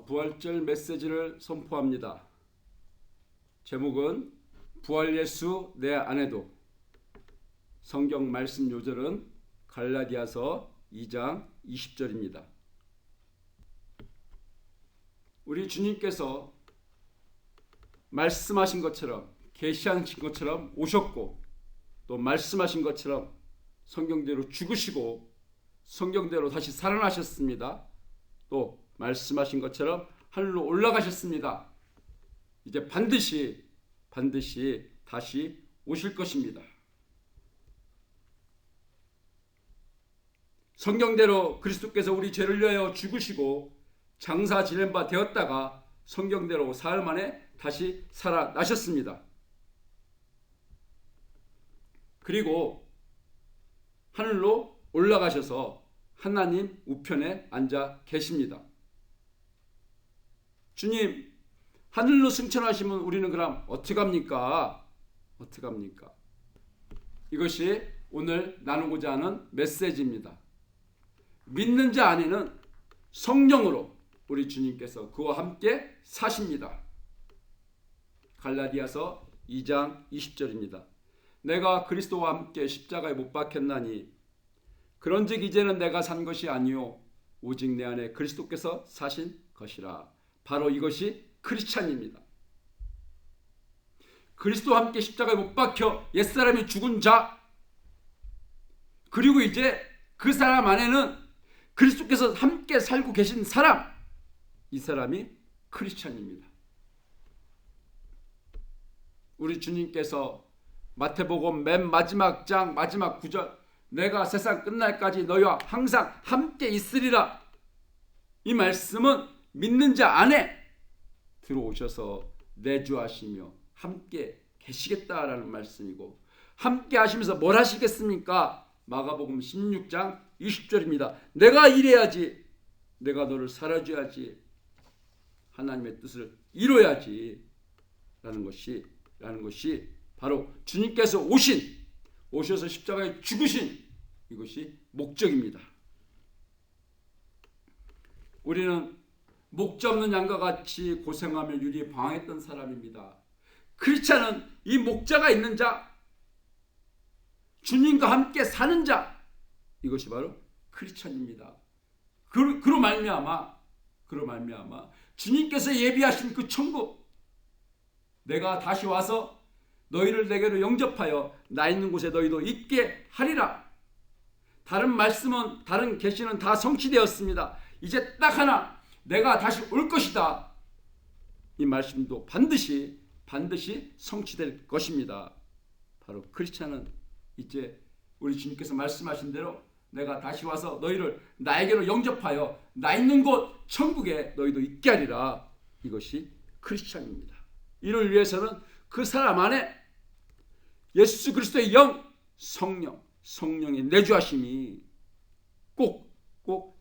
부활절 메시지를 선포합니다. 제목은 부활 예수 내 안에도. 성경 말씀 요절은 갈라디아서 2장 20절입니다. 우리 주님께서 말씀하신 것처럼 계시하신 것처럼 오셨고 또 말씀하신 것처럼 성경대로 죽으시고 성경대로 다시 살아나셨습니다. 또 말씀하신 것처럼 하늘로 올라가셨습니다. 이제 반드시 다시 오실 것입니다. 성경대로 그리스도께서 우리 죄를 위하여 죽으시고 장사 지낸 바 되었다가 성경대로 사흘 만에 다시 살아나셨습니다. 그리고 하늘로 올라가셔서 하나님 우편에 앉아 계십니다. 주님, 하늘로 승천하시면 우리는 그럼 어떡합니까? 이것이 오늘 나누고자 하는 메시지입니다. 믿는 자 안에는 성령으로 우리 주님께서 그와 함께 사십니다. 갈라디아서 2장 20절입니다. 내가 그리스도와 함께 십자가에 못 박혔나니 그런즉 이제는 내가 산 것이 아니요 오직 내 안에 그리스도께서 사신 것이라. 바로 이것이 크리스찬입니다. 그리스도와 함께 십자가에 못 박혀 옛사람이 죽은 자, 그리고 이제 그 사람 안에는 그리스도께서 함께 살고 계신 사람, 이 사람이 크리스찬입니다. 우리 주님께서 마태복음 맨 마지막 장 마지막 9절, 내가 세상 끝날까지 너희와 항상 함께 있으리라. 이 말씀은 믿는 자 안에 들어오셔서 내주하시며 함께 계시겠다라는 말씀이고, 함께 하시면서 뭘 하시겠습니까? 마가복음 16장 20절입니다. 내가 일해야지, 내가 너를 살아줘야지, 하나님의 뜻을 이뤄야지 라는 것이 바로 주님께서 오셔서 십자가에 죽으신 이것이 목적입니다. 우리는 목자 없는 양과 같이 고생하며 유리에 방황했던 사람입니다. 크리스찬은 이 목자가 있는 자, 주님과 함께 사는 자, 이것이 바로 크리스찬입니다. 그로 말미암아 주님께서 예비하신 그 천국, 내가 다시 와서 너희를 내게로 영접하여 나 있는 곳에 너희도 있게 하리라. 다른 말씀은, 다른 계시는 다 성취되었습니다. 이제 딱 하나, 내가 다시 올 것이다. 이 말씀도 반드시 성취될 것입니다. 바로 크리스찬은 이제 우리 주님께서 말씀하신 대로 내가 다시 와서 너희를 나에게로 영접하여 나 있는 곳 천국에 너희도 있게 하리라. 이것이 크리스찬입니다. 이를 위해서는 그 사람 안에 예수 그리스도의 영, 성령의 내주하심이 꼭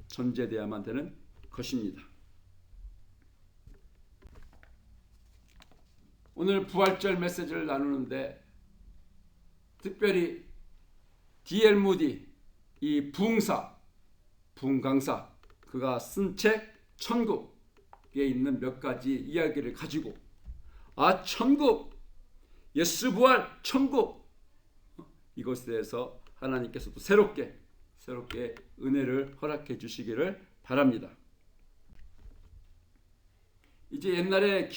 전제되어야만 되는 것입니다. 오늘 부활절 메시지를 나누는데 특별히 D.L. 무디, 이 부흥강사, 그가 쓴 책 천국에 있는 몇 가지 이야기를 가지고, 천국, 예수 부활, 천국, 이것에 대해서 하나님께서도 새롭게 은혜를 허락해 주시기를 바랍니다. 이제 옛날에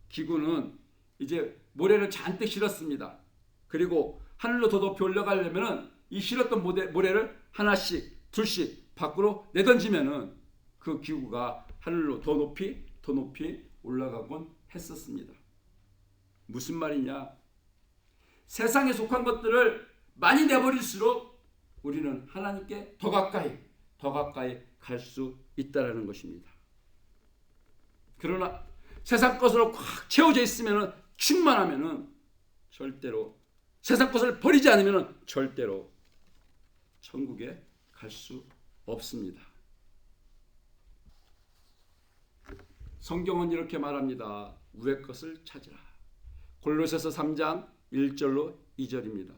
기구는 이제 모래를 잔뜩 실었습니다. 그리고 하늘로 더 높이 올라가려면은 이 실었던 모래를 하나씩 둘씩 밖으로 내던지면은 그 기구가 하늘로 더 높이 올라가곤 했었습니다. 무슨 말이냐? 세상에 속한 것들을 많이 내버릴수록 우리는 하나님께 더 가까이 갈 수 있다라는 것입니다. 그러나 세상 것으로 꽉 채워져 있으면, 충만하면 절대로, 세상 것을 버리지 않으면 절대로 천국에 갈 수 없습니다. 성경은 이렇게 말합니다. 우의 것을 찾으라. 골로새서 3장 1절로 2절입니다.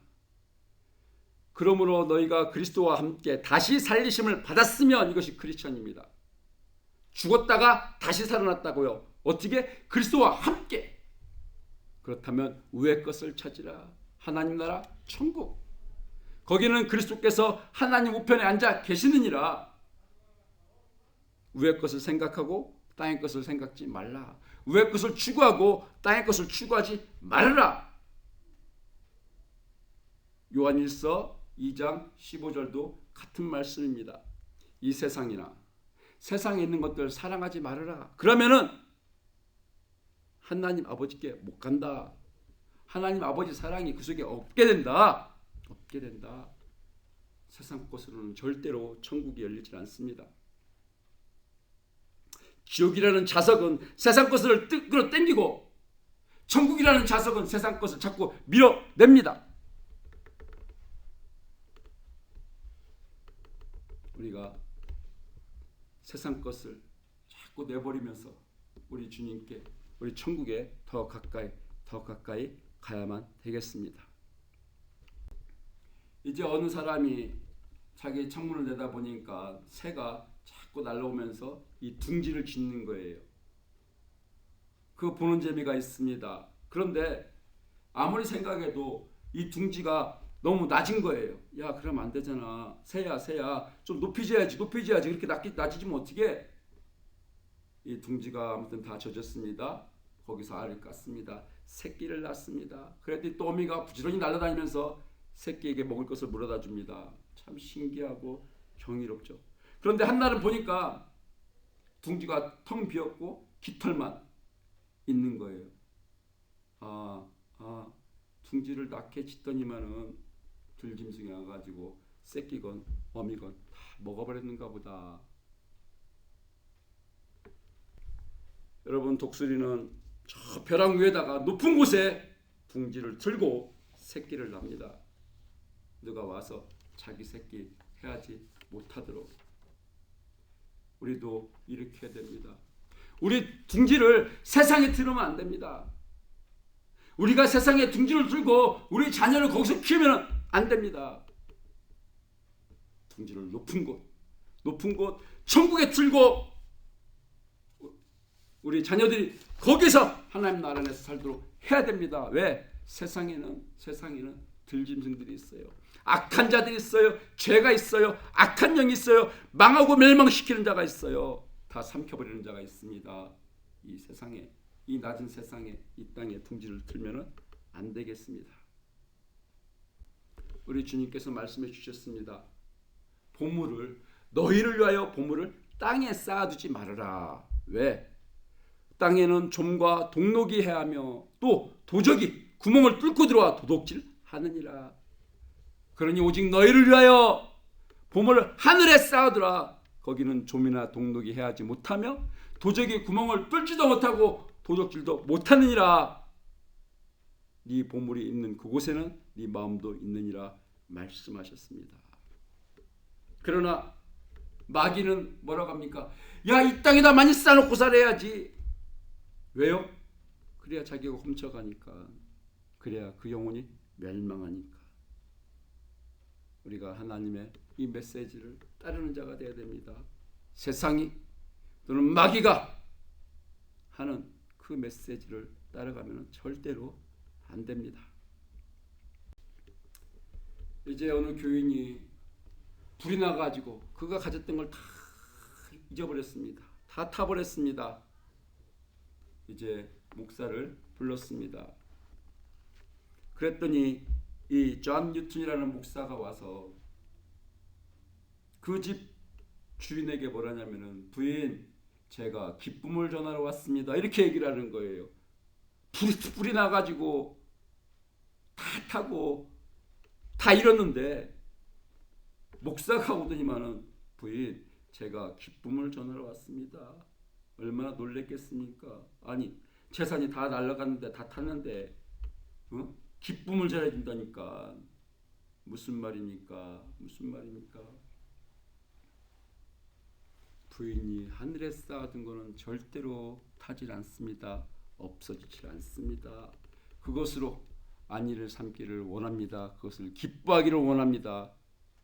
그러므로 너희가 그리스도와 함께 다시 살리심을 받았으면, 이것이 크리스천입니다. 죽었다가 다시 살아났다고요. 어떻게? 그리스도와 함께. 그렇다면 위의 것을 찾으라. 하나님 나라 천국. 거기는 그리스도께서 하나님 우편에 앉아 계시느니라. 위의 것을 생각하고 땅의 것을 생각지 말라. 위의 것을 추구하고 땅의 것을 추구하지 말아라. 요한일서 2장 15절도 같은 말씀입니다. 이 세상이나 세상에 있는 것들 사랑하지 말아라. 그러면은 하나님 아버지께 못 간다. 하나님 아버지 사랑이 그 속에 없게 된다. 없게 된다. 세상 것으로는 절대로 천국이 열리지 않습니다. 지옥이라는 자석은 세상 것을 끌어당기고 천국이라는 자석은 세상 것을 자꾸 밀어냅니다. 우리가 세상 것을 자꾸 내버리면서 우리 주님께, 우리 천국에 더 가까이 가야만 되겠습니다. 이제 어느 사람이 자기 창문을 내다보니까 새가 자꾸 날아오면서 이 둥지를 짓는 거예요. 그거 보는 재미가 있습니다. 그런데 아무리 생각해도 이 둥지가 너무 낮은 거예요. 야, 그러면 안 되잖아. 새야 좀 높이 지어야지. 그렇게 낮이지면 어떻게? 이 둥지가 아무튼 다 젖었습니다. 거기서 알을 깠습니다. 새끼를 낳습니다. 그랬더니 또미가 부지런히 날아다니면서 새끼에게 먹을 것을 물어다 줍니다. 참 신기하고 경이롭죠. 그런데 한날은 보니까 둥지가 텅 비었고 깃털만 있는 거예요. 둥지를 낳게 짓더니만은 들짐승이 와가지고 새끼건 어미건 다 먹어버렸는가 보다. 여러분, 독수리는 저 벼랑 위에다가 높은 곳에 둥지를 틀고 새끼를 납니다. 누가 와서 자기 새끼 해하지 못하도록. 우리도 이렇게 해야 됩니다. 우리 둥지를 세상에 틀으면 안 됩니다. 우리가 세상에 둥지를 틀고 우리 자녀를 거기서 키우면 안 됩니다. 둥지를 높은 곳 천국에 틀고 우리 자녀들이 거기서 하나님 나라 안에서 살도록 해야 됩니다. 왜? 세상에는 들짐승들이 있어요. 악한 자들이 있어요. 죄가 있어요. 악한 영이 있어요. 망하고 멸망시키는 자가 있어요. 다 삼켜버리는 자가 있습니다. 이 세상에, 이 낮은 세상에, 이 땅에 둥지를 틀면 안 되겠습니다. 우리 주님께서 말씀해 주셨습니다. 너희를 위하여 보물을 땅에 쌓아두지 말아라. 왜? 땅에는 좀과 동록이 해하며 또 도적이 구멍을 뚫고 들어와 도둑질 하느니라. 그러니 오직 너희를 위하여 보물을 하늘에 쌓아두라. 거기는 좀이나 동록이 해하지 못하며 도적이 구멍을 뚫지도 못하고 도적질도 못하느니라. 네 보물이 있는 그곳에는 네 마음도 있느니라 말씀하셨습니다. 그러나 마귀는 뭐라고 합니까? 야, 이 땅에다 많이 쌓아놓고 살아야지. 왜요? 그래야 자기가 훔쳐가니까. 그래야 그 영혼이 멸망하니까. 우리가 하나님의 이 메시지를 따르는 자가 되어야 됩니다. 세상이 또는 마귀가 하는 그 메시지를 따라가면 절대로 안 됩니다. 이제 어느 교인이 불이 나가지고 그가 가졌던 걸 다 잊어버렸습니다. 다 타버렸습니다. 이제 목사를 불렀습니다. 그랬더니 이 존 뉴턴이라는 목사가 와서 그 집 주인에게 뭐라냐면은, 부인, 제가 기쁨을 전하러 왔습니다. 이렇게 얘기를 하는 거예요. 불이 나가지고 다 타고 다 잃었는데 목사가 오더니만은, 부인, 제가 기쁨을 전하러 왔습니다. 얼마나 놀랬겠습니까? 아니, 재산이 다 날아갔는데, 다 탔는데 기쁨을 전해야 된다니까. 무슨 말입니까? 부인이 하늘에 쌓아둔 것은 절대로 타질 않습니다. 없어지질 않습니다. 그것으로 안위를 삼기를 원합니다. 그것을 기뻐하기를 원합니다.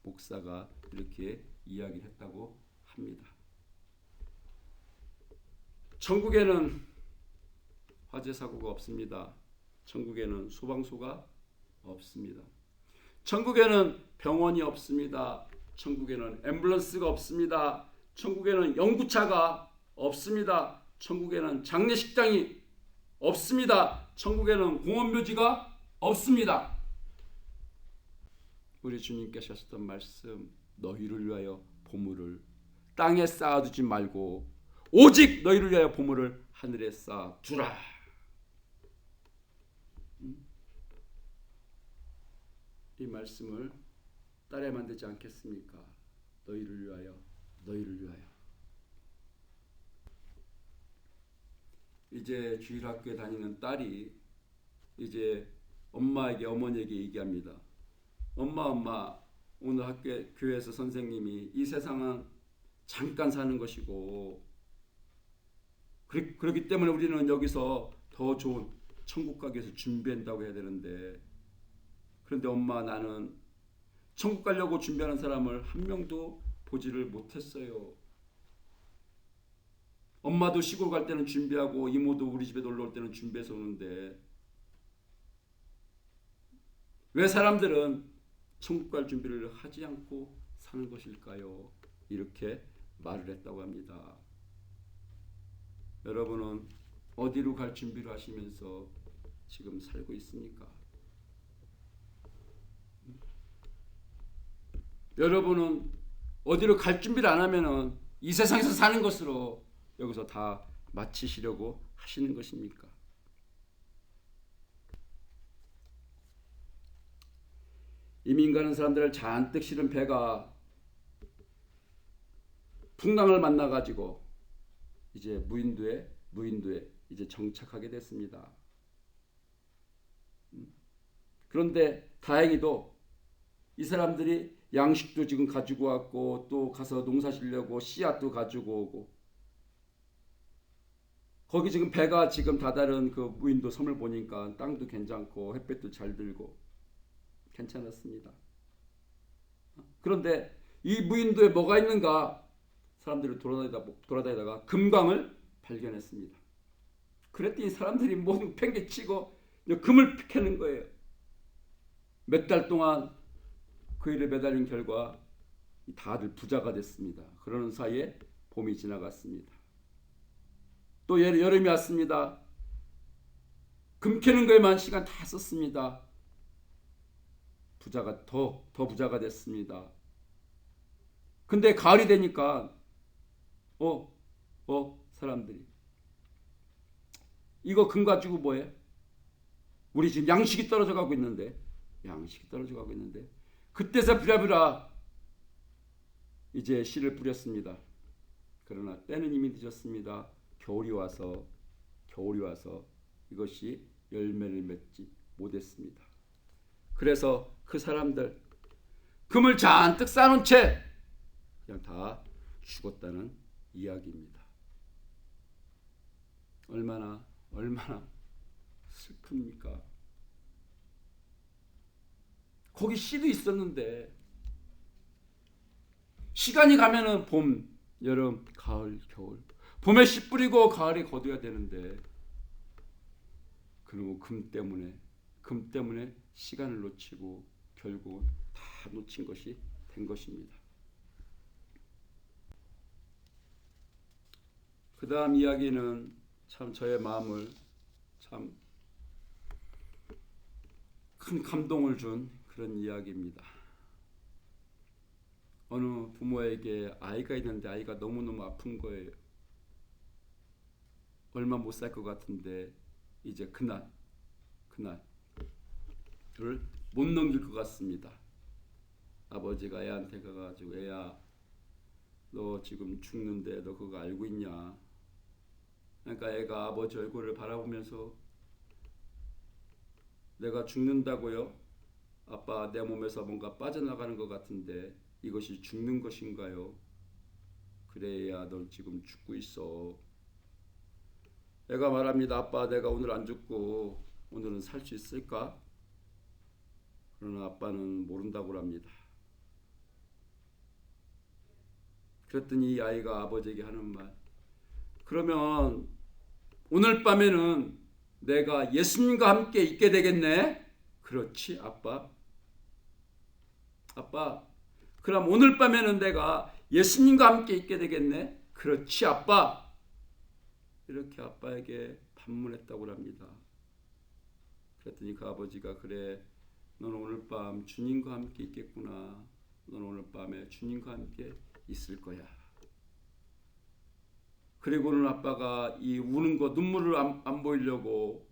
목사가 이렇게 이야기했다고 합니다. 천국에는 화재 사고가 없습니다. 천국에는 소방서가 없습니다. 천국에는 병원이 없습니다. 천국에는 앰뷸런스가 없습니다. 천국에는 연구차가 없습니다. 천국에는 장례식장이 없습니다. 천국에는 공원묘지가 없습니다. 우리 주님께서 하셨던 말씀, 너희를 위하여 보물을 땅에 쌓아두지 말고 오직 너희를 위하여 보물을 하늘에 쌓아두라. 이 말씀을 따라야만 되지 않겠습니까? 너희를 위하여, 너희를 위하여. 이제 주일학교에 다니는 딸이 이제 어머니에게 얘기합니다. 엄마, 오늘 교회에서 선생님이 이 세상은 잠깐 사는 것이고 그렇기 때문에 우리는 여기서 더 좋은 천국 가기 위해서 준비한다고 해야 되는데, 그런데 엄마, 나는 천국 가려고 준비하는 사람을 한 명도 보지를 못했어요. 엄마도 시골 갈 때는 준비하고 이모도 우리 집에 놀러 올 때는 준비해서 오는데 왜 사람들은 천국 갈 준비를 하지 않고 사는 것일까요? 이렇게 말을 했다고 합니다. 여러분은 어디로 갈 준비를 하시면서 지금 살고 있습니까? 여러분은 어디로 갈 준비를 안 하면은 이 세상에서 사는 것으로 여기서 다 마치시려고 하시는 것입니까? 이민 가는 사람들을 잔뜩 실은 배가 풍랑을 만나가지고 이제 무인도에 이제 정착하게 됐습니다. 그런데 다행히도 이 사람들이 양식도 지금 가지고 왔고 또 가서 농사 지려고 씨앗도 가지고 오고, 거기 지금 배가 지금 다다른 그 무인도 섬을 보니까 땅도 괜찮고 햇볕도 잘 들고 괜찮았습니다. 그런데 이 무인도에 뭐가 있는가 사람들이 돌아다니다가 금광을 발견했습니다. 그랬더니 사람들이 모두 팽개치고 금을 캐는 거예요. 몇 달 동안 그 일에 매달린 결과 다들 부자가 됐습니다. 그러는 사이에 봄이 지나갔습니다. 또 여름이 왔습니다. 금 캐는 거에만 시간 다 썼습니다. 부자가 더 부자가 됐습니다. 근데 가을이 되니까 사람들이 이거 금 가지고 뭐해? 우리 지금 양식이 떨어져 가고 있는데 그때서 부랴부랴 이제 씨를 뿌렸습니다. 그러나 때는 이미 늦었습니다. 겨울이 와서 이것이 열매를 맺지 못했습니다. 그래서 그 사람들 금을 잔뜩 쌓아놓은 채 그냥 다 죽었다는 이야기입니다. 얼마나 슬픕니까? 거기 씨도 있었는데 시간이 가면은 봄, 여름, 가을, 겨울, 봄에 씨 뿌리고 가을에 거둬야 되는데, 그리고 금 때문에 시간을 놓치고 결국은 다 놓친 것이 된 것입니다. 그 다음 이야기는 참 저의 마음을 참 큰 감동을 준 그런 이야기입니다. 어느 부모에게 아이가 있는데 아이가 너무너무 아픈 거예요. 얼마 못 살 것 같은데 이제 그날을 못 넘길 것 같습니다. 아버지가 애한테 가가지고, 애야, 너 지금 죽는데 너 그거 알고 있냐? 그러니까 애가 아버지 얼굴을 바라보면서, 내가 죽는다고요? 아빠, 내 몸에서 뭔가 빠져나가는 것 같은데 이것이 죽는 것인가요? 그래야 넌 지금 죽고 있어. 애가 말합니다. 아빠, 내가 오늘 안 죽고 오늘은 살 수 있을까? 그러나 아빠는 모른다고 합니다. 그랬더니 이 아이가 아버지에게 하는 말, 그러면 오늘 밤에는 내가 예수님과 함께 있게 되겠네. 그렇지, 아빠. 아빠, 그럼 오늘 밤에는 내가 예수님과 함께 있게 되겠네. 그렇지, 아빠. 이렇게 아빠에게 반문했다고 합니다. 그랬더니 그 아버지가 그래, 너는 오늘 밤 주님과 함께 있겠구나. 너는 오늘 밤에 주님과 함께 있을 거야. 그리고는 아빠가 이 우는 거 눈물을 안 보이려고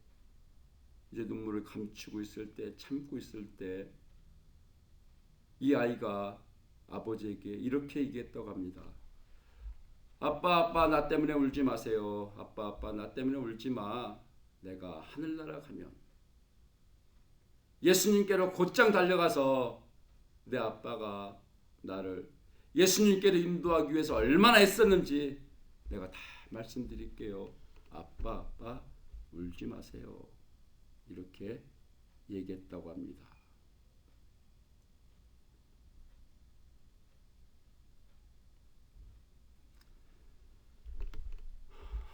이제 눈물을 감추고 있을 때, 참고 있을 때 이 아이가 아버지에게 이렇게 얘기했다고 합니다. 아빠 나 때문에 울지 마세요. 아빠 나 때문에 울지 마. 내가 하늘나라 가면 예수님께로 곧장 달려가서 내 아빠가 나를 예수님께로 인도하기 위해서 얼마나 애썼는지 내가 다 말씀드릴게요. 아빠 울지 마세요. 이렇게 얘기했다고 합니다.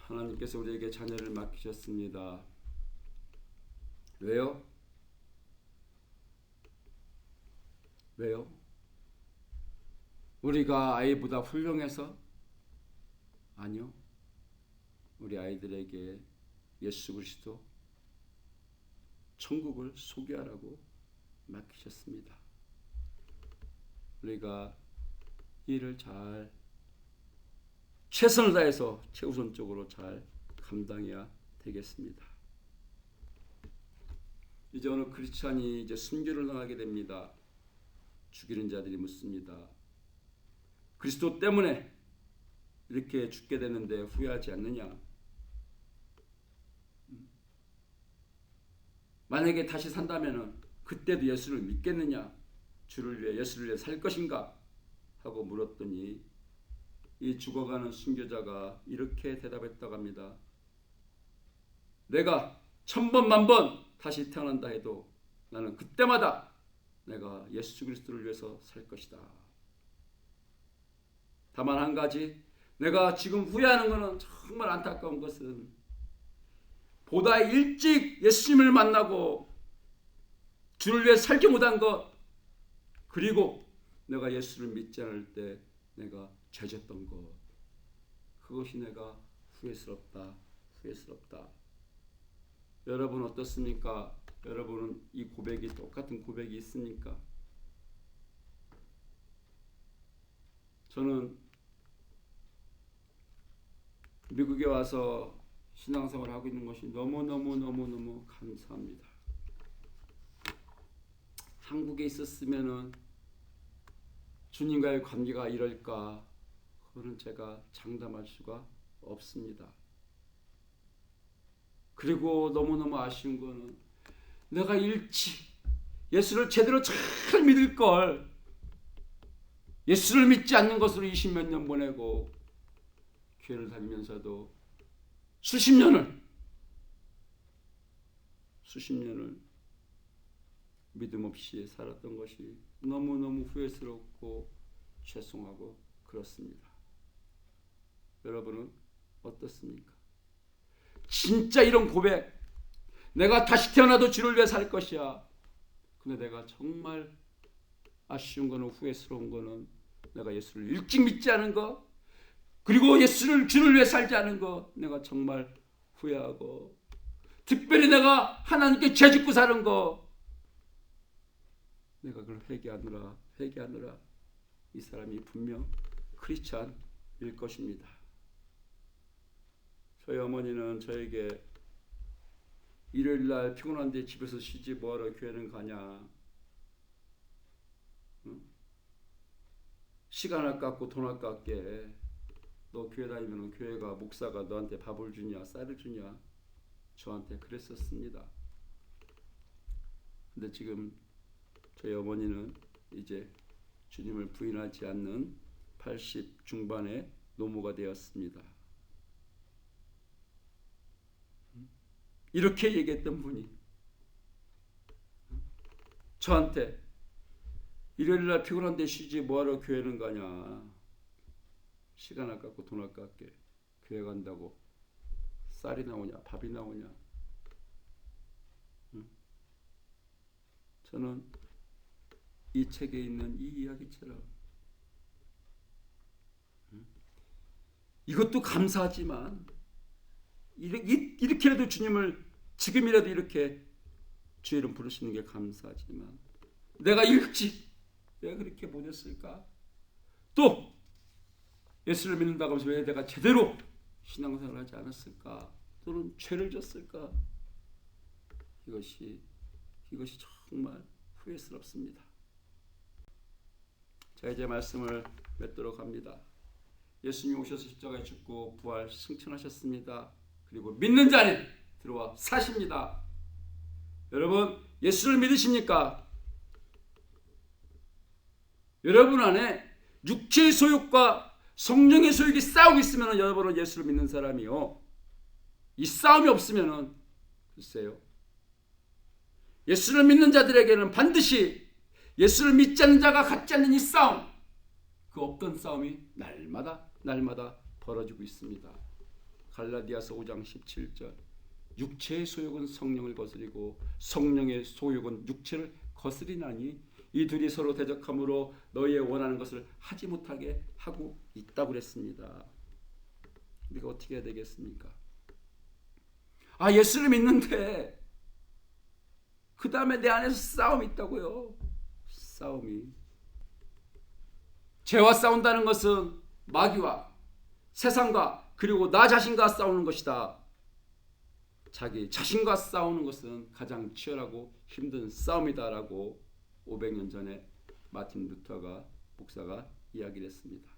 하나님께서 우리에게 자녀를 맡기셨습니다. 왜요? 왜요? 우리가 아이보다 훌륭해서? 아니요. 우리 아이들에게 예수 그리스도 천국을 소개하라고 맡기셨습니다. 우리가 일을 잘 최선을 다해서 최우선적으로 잘 감당해야 되겠습니다. 이제 어느 크리스찬이 이제 순교를 당하게 됩니다. 죽이는 자들이 묻습니다. 그리스도 때문에 이렇게 죽게 되는데 후회하지 않느냐? 만약에 다시 산다면은 그때도 예수를 믿겠느냐? 주를 위해 예수를 위해 살 것인가? 하고 물었더니 이 죽어가는 순교자가 이렇게 대답했다고 합니다. 내가 1000번 만번 다시 태어난다 해도 나는 그때마다 내가 예수 그리스도를 위해서 살 것이다. 다만 한 가지, 내가 지금 후회하는 것은 정말 안타까운 것은 보다 일찍 예수님을 만나고 주를 위해 살지 못한 것, 그리고 내가 예수를 믿지 않을 때 내가 죄졌던 것, 그것이 내가 후회스럽다. 여러분 어떻습니까? 여러분은 이 고백이 똑같은 고백이 있습니까? 저는 미국에 와서 신앙생활을 하고 있는 것이 너무 감사합니다. 한국에 있었으면은 주님과의 관계가 이럴까, 그거는 제가 장담할 수가 없습니다. 그리고 너무너무 아쉬운 거는 내가 일찍 예수를 제대로 잘 믿을 걸, 예수를 믿지 않는 것으로 20몇 년 보내고 교회를 다니면서도 수십 년을 믿음 없이 살았던 것이 너무너무 후회스럽고 죄송하고 그렇습니다. 여러분은 어떻습니까? 진짜 이런 고백, 내가 다시 태어나도 주를 위해 살 것이야. 근데 내가 정말 아쉬운 거는, 후회스러운 거는 내가 예수를 일찍 믿지 않은 거, 그리고 주를 위해 살지 않은 거 내가 정말 후회하고, 특별히 내가 하나님께 죄짓고 사는 거, 내가 그걸 회개하느라 이 사람이 분명 크리스찬일 것입니다. 저희 어머니는 저에게 일요일날 피곤한데 집에서 쉬지 뭐하러 교회는 가냐, 시간 아깝고 돈 아깝게 너 교회 다니면 교회가 목사가 너한테 밥을 주냐 쌀을 주냐, 저한테 그랬었습니다. 근데 지금 저희 어머니는 이제 주님을 부인하지 않는 80 중반의 노모가 되었습니다. 이렇게 얘기했던 분이 저한테 일요일날 피곤한데 쉬지 뭐하러 교회는 가냐, 시간 아깝고 돈 아깝게. 교회 간다고 쌀이 나오냐, 밥이 나오냐. 저는 이 책에 있는 이 이야기처럼 이것도 감사하지만 이렇게라도 주님을 지금이라도 이렇게 주의 이름 부르시는 게 감사하지만 내가 일찍 왜 그렇게 못했을까? 또 예수를 믿는다고 하면서 왜 내가 제대로 신앙생활을 하지 않았을까? 또는 죄를 졌을까? 이것이 정말 후회스럽습니다. 자, 이제 말씀을 맺도록 합니다. 예수님이 오셔서 십자가에 죽고 부활 승천하셨습니다. 그리고 믿는 자 안에 들어와 사십니다. 여러분, 예수를 믿으십니까? 여러분 안에 육체의 소욕과 성령의 소욕이 싸우고 있으면 여러분은 예수를 믿는 사람이요. 이 싸움이 없으면 글쎄요. 예수를 믿는 자들에게는 반드시 예수를 믿지 않는 자가 갖지 않는 이 싸움, 그 없던 싸움이 날마다 벌어지고 있습니다. 갈라디아서 5장 17절 육체의 소욕은 성령을 거스리고 성령의 소욕은 육체를 거스리나니 이 둘이 서로 대적함으로 너희의 원하는 것을 하지 못하게 하고 있다고 그랬습니다. 우리가 어떻게 해야 되겠습니까? 예수를 믿는데 그 다음에 내 안에서 싸움이 있다고요. 싸움이. 죄와 싸운다는 것은 마귀와 세상과 그리고 나 자신과 싸우는 것이다. 자기 자신과 싸우는 것은 가장 치열하고 힘든 싸움이다라고 500년 전에 마틴 루터가 목사가 이야기를 했습니다.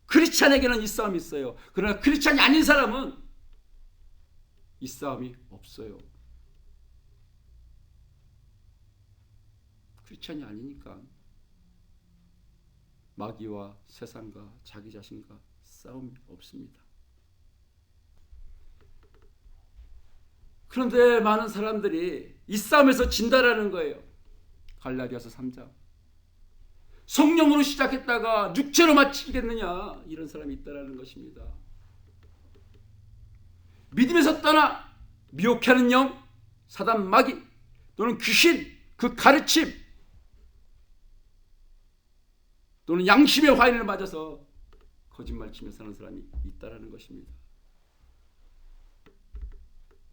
크리스찬에게는 이 싸움이 있어요. 그러나 크리스찬이 아닌 사람은 이 싸움이 없어요. 크리스찬이 아니니까 마귀와 세상과 자기 자신과 싸움이 없습니다. 그런데 많은 사람들이 이 싸움에서 진다라는 거예요. 갈라디아서 3장. 성령으로 시작했다가 육체로 마치겠느냐, 이런 사람이 있다라는 것입니다. 믿음에서 떠나 미혹하는 영, 사단 마귀 또는 귀신, 그 가르침 또는 양심의 화인을 맞아서 거짓말 치며 사는 사람이 있다라는 것입니다.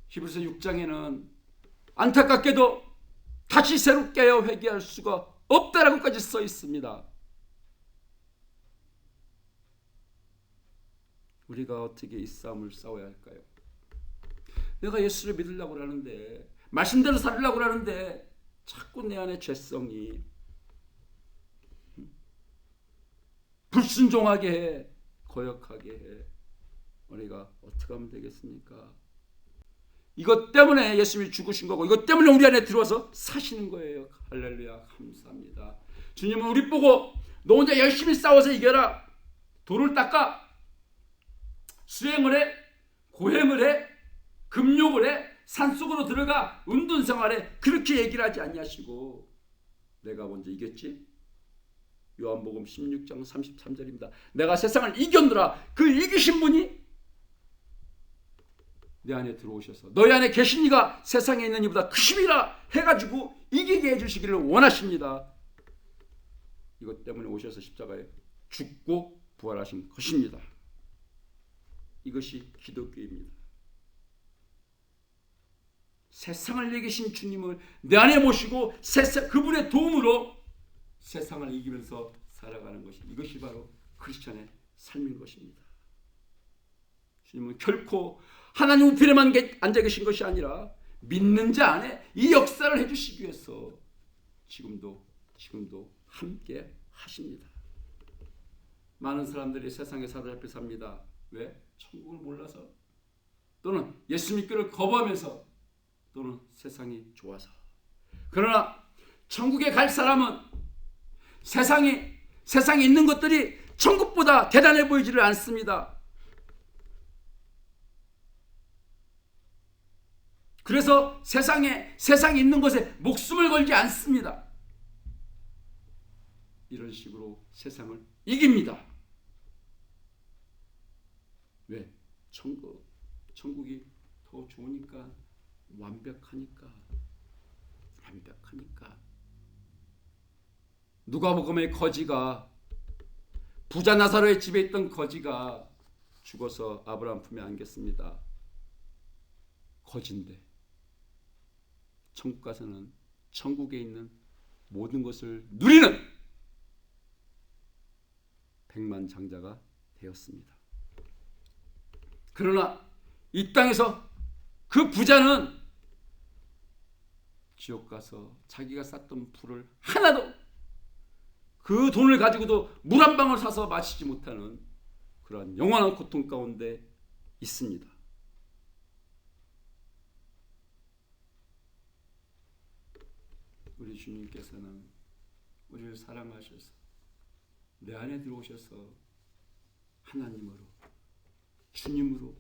히브리서 6장에는 안타깝게도 다시 새롭게 하여 회개할 수가 없다라고까지 써 있습니다. 우리가 어떻게 이 싸움을 싸워야 할까요? 내가 예수를 믿으려고 하는데, 말씀대로 살려고 하는데 자꾸 내 안에 죄성이 불순종하게 해, 거역하게 해. 우리가 어떻게 하면 되겠습니까? 이것 때문에 예수님이 죽으신 거고, 이것 때문에 우리 안에 들어와서 사시는 거예요. 할렐루야, 감사합니다. 주님은 우리 보고 너 혼자 열심히 싸워서 이겨라, 돌을 닦아, 수행을 해, 고행을 해, 금욕을 해, 산속으로 들어가 운동생활에, 그렇게 얘기를 하지 아니하시고 내가 먼저 이겼지? 요한복음 16장 33절입니다. 내가 세상을 이겼노라. 그 이기신 분이 내 안에 들어오셔서 너희 안에 계신 이가 세상에 있는 이보다 크심이라 해가지고 이기게 해주시기를 원하십니다. 이것 때문에 오셔서 십자가에 죽고 부활하신 것입니다. 이것이 기독교입니다. 세상을 이기신 주님을 내 안에 모시고 그분의 도움으로 세상을 이기면서 살아가는 것이, 이것이 바로 크리스찬의 삶인 것입니다. 주님은 결코 하나님 우편에만 앉아 계신 것이 아니라 믿는 자 안에 이 역사를 해주시기 위해서 지금도 함께 하십니다. 많은 사람들이 세상에 사로잡혀 삽니다. 왜? 천국을 몰라서, 또는 예수 믿기를 거부하면서, 또는 세상이 좋아서. 그러나 천국에 갈 사람은 세상에 있는 것들이 천국보다 대단해 보이지를 않습니다. 그래서 세상에 있는 것에 목숨을 걸지 않습니다. 이런 식으로 세상을 이깁니다. 왜? 천국이 더 좋으니까, 완벽하니까. 누가복음의 거지가, 부자 나사로의 집에 있던 거지가 죽어서 아브라함 품에 안겼습니다. 거지인데 천국 가서는 천국에 있는 모든 것을 누리는 백만장자가 되었습니다. 그러나 이 땅에서 그 부자는 지옥 가서 자기가 쌓던 풀을 하나도, 그 돈을 가지고도 물 한 방울 사서 마시지 못하는 그러한 영원한 고통 가운데 있습니다. 우리 주님께서는 우리를 사랑하셔서 내 안에 들어오셔서 하나님으로, 주님으로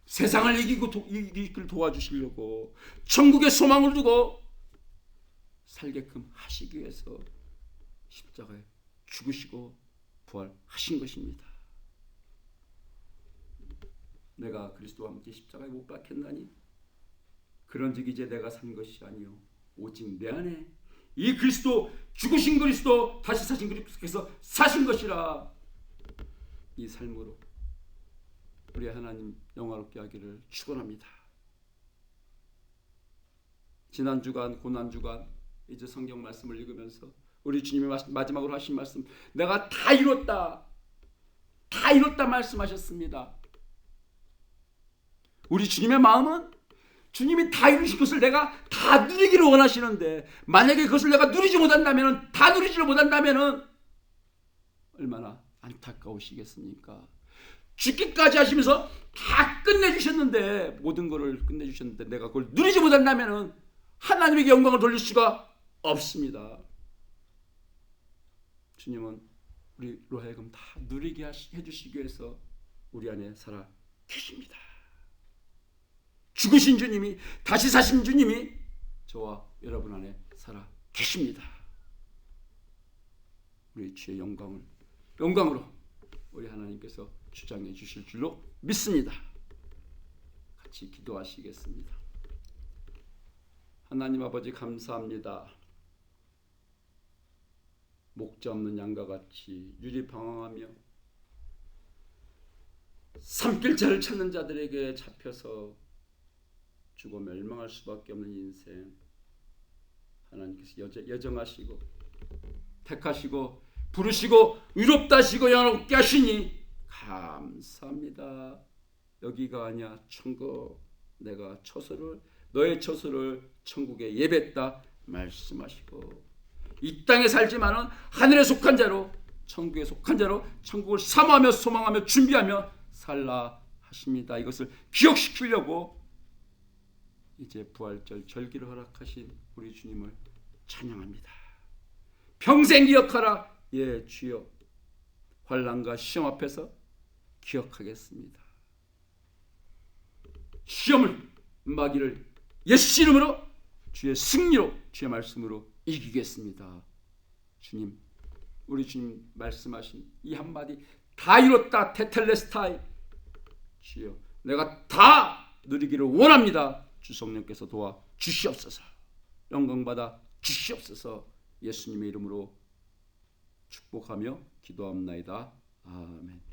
세상을 이기길 도와주시려고 천국의 소망을 두고 살게끔 하시기 위해서 십자가에 죽으시고 부활하신 것입니다. 내가 그리스도와 함께 십자가에 못 박혔나니 그런즉 이제 내가 산 것이 아니요 오직 내 안에 이 그리스도, 죽으신 그리스도, 다시 사신 그리스도께서 사신 것이라. 이 삶으로 우리 하나님 영화롭게 하기를 축원합니다. 지난 주간, 고난 주간 이제 성경 말씀을 읽으면서 우리 주님이 마지막으로 하신 말씀, 내가 다 이뤘다 말씀하셨습니다. 우리 주님의 마음은 주님이 다 이루신 것을 내가 다 누리기를 원하시는데, 만약에 그것을 내가 누리지 못한다면, 다 누리지를 못한다면 얼마나 안타까우시겠습니까? 죽기까지 하시면서 다 끝내주셨는데, 모든 것을 끝내주셨는데 내가 그걸 누리지 못한다면 하나님에게 영광을 돌릴 수가 없습니다. 주님은 우리로 하여금 다 누리게 해주시기 위해서 우리 안에 살아 계십니다. 죽으신 주님이, 다시 사신 주님이 저와 여러분 안에 살아 계십니다. 우리 주의 영광으로 우리 하나님께서 주장해 주실 줄로 믿습니다. 같이 기도하시겠습니다. 하나님 아버지 감사합니다. 목자 없는 양과 같이 유리방황하며 삼킬자를 찾는 자들에게 잡혀서 죽어 멸망할 수밖에 없는 인생, 하나님께서 여정하시고 택하시고 부르시고 위롭다 하시고 영원롭게 하시니 감사합니다. 여기가 아니야 천국, 내가 너의 처소를 천국에 예배했다 말씀하시고, 이 땅에 살지만은 하늘에 속한 자로, 천국에 속한 자로 천국을 사모하며 소망하며 준비하며 살라 하십니다. 이것을 기억시키려고 이제 부활절 절기를 허락하신 우리 주님을 찬양합니다. 평생 기억하라. 예 주여, 환난과 시험 앞에서 기억하겠습니다. 시험을, 마귀를 예수 이름으로, 주의 승리로, 주의 말씀으로 이기겠습니다. 주님, 우리 주님 말씀하신 이 한마디, 다 이뤘다 테텔레스타이, 주여 내가 다 누리기를 원합니다. 주 성령께서 도와 주시옵소서. 영광받아 주시옵소서. 예수님의 이름으로 축복하며 기도합나이다. 아멘.